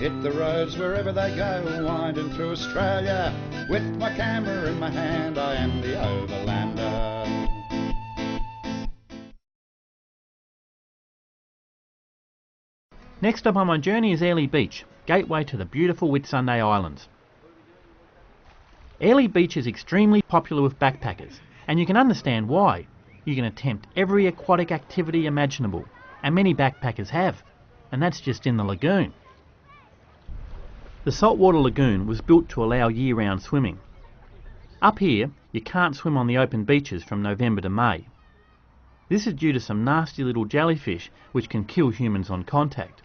Hit the roads wherever they go, winding through Australia. With my camera in my hand, I am the overlander. Next up on my journey is Airlie Beach, gateway to the beautiful Whitsunday Islands. Airlie Beach is extremely popular with backpackers, and you can understand why. You can attempt every aquatic activity imaginable, and many backpackers have, and that's just in the lagoon. The saltwater lagoon was built to allow year-round swimming. Up here, you can't swim on the open beaches from November to May. This is due to some nasty little jellyfish which can kill humans on contact.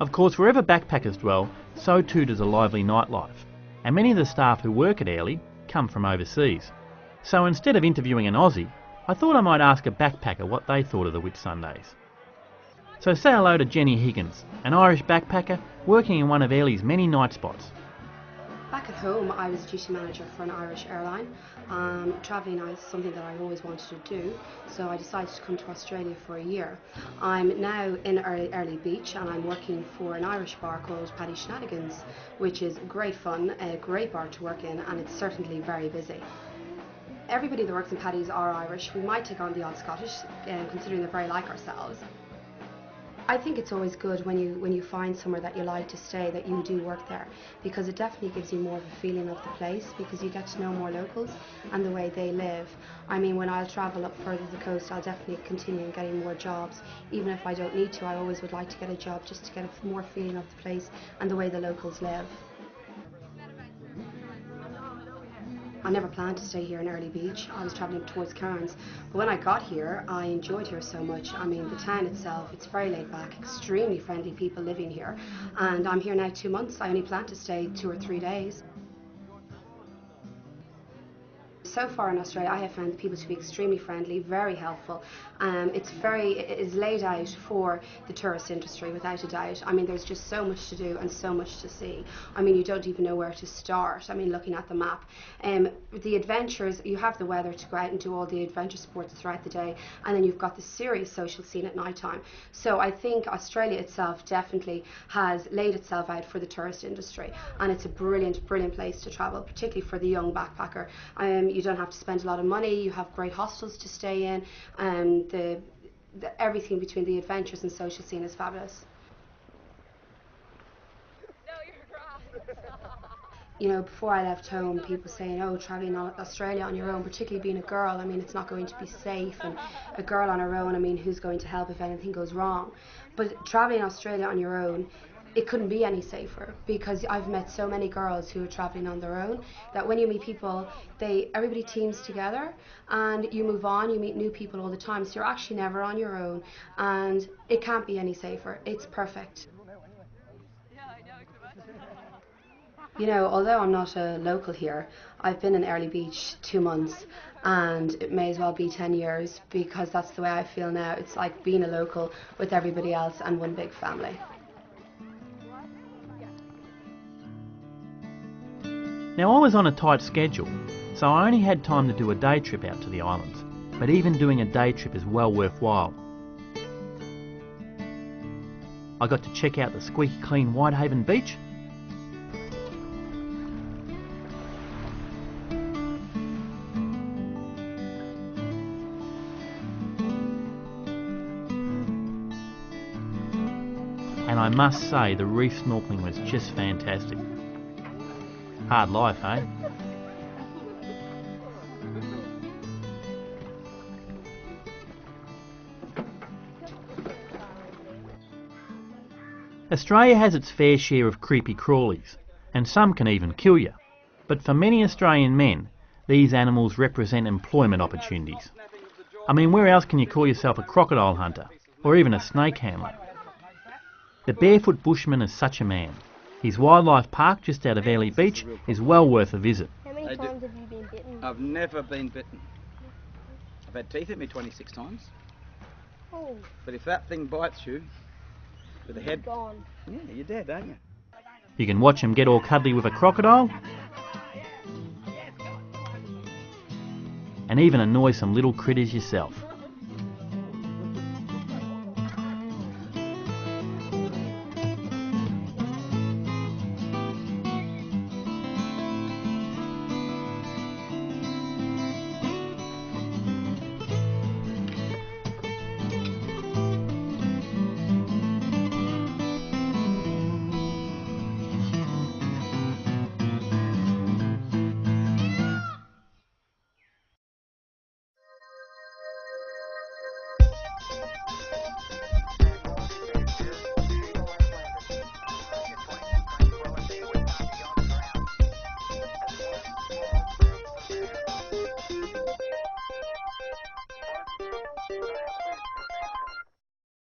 Of course, wherever backpackers dwell, so too does a lively nightlife, and many of the staff who work at Airlie come from overseas. So instead of interviewing an Aussie, I thought I might ask a backpacker what they thought of the Whitsundays. So say hello to Jenny Higgins, an Irish backpacker working in one of Airlie's many night spots. Back at home, I was duty manager for an Irish airline. Travelling is something that I've always wanted to do, so I decided to come to Australia for a year. I'm now in Airlie Beach and I'm working for an Irish bar called Paddy Shenanigans, which is great fun, a great bar to work in, and it's certainly very busy. Everybody that works in Paddy's are Irish. We might take on the odd Scottish, considering they're very like ourselves. I think it's always good when you find somewhere that you like to stay, that you do work there, because it definitely gives you more of a feeling of the place, because you get to know more locals and the way they live. I mean, when I'll travel up further the coast, I'll definitely continue getting more jobs. Even if I don't need to, I always would like to get a job just to get a more feeling of the place and the way the locals live. I never planned to stay here in Airlie Beach. I was travelling towards Cairns, but when I got here, I enjoyed here so much. I mean, the town itself, it's very laid back, extremely friendly people living here, and I'm here now 2 months. I only plan to stay 2 or 3 days. So far in Australia, I have found the people to be extremely friendly, very helpful. It is laid out for the tourist industry, without a doubt. I mean, there's just so much to do and so much to see. I mean, you don't even know where to start. I mean, looking at the map. The adventures, you have the weather to go out and do all the adventure sports throughout the day, and then you've got the serious social scene at night time. So I think Australia itself definitely has laid itself out for the tourist industry, and it's a brilliant, brilliant place to travel, particularly for the young backpacker. You don't have to spend a lot of money, you have great hostels to stay in, and everything between the adventures and social scene is fabulous. You know, before I left home, people saying, oh, travelling on Australia on your own, particularly being a girl, I mean, it's not going to be safe, and a girl on her own, I mean, who's going to help if anything goes wrong? But travelling in Australia on your own, it couldn't be any safer, because I've met so many girls who are travelling on their own that when you meet people, everybody teams together and you move on, you meet new people all the time, so you're actually never on your own, and it can't be any safer. It's perfect. You know, although I'm not a local here, I've been in Airlie Beach 2 months, and it may as well be 10 years, because that's the way I feel now. It's like being a local with everybody else and one big family. Now, I was on a tight schedule, so I only had time to do a day trip out to the islands, but even doing a day trip is well worthwhile. I got to check out the squeaky clean Whitehaven Beach, and I must say the reef snorkeling was just fantastic. Hard life, eh? Australia has its fair share of creepy crawlies, and some can even kill you. But for many Australian men, these animals represent employment opportunities. I mean, where else can you call yourself a crocodile hunter, or even a snake handler? The Barefoot Bushman is such a man. His wildlife park just out of Airlie Beach is well worth a visit. How many times have you been bitten? I've never been bitten. I've had teeth in me 26 times. Oh. But if that thing bites you with a head... Gone. Yeah, you're dead, aren't you? You can watch him get all cuddly with a crocodile, and even annoy some little critters yourself.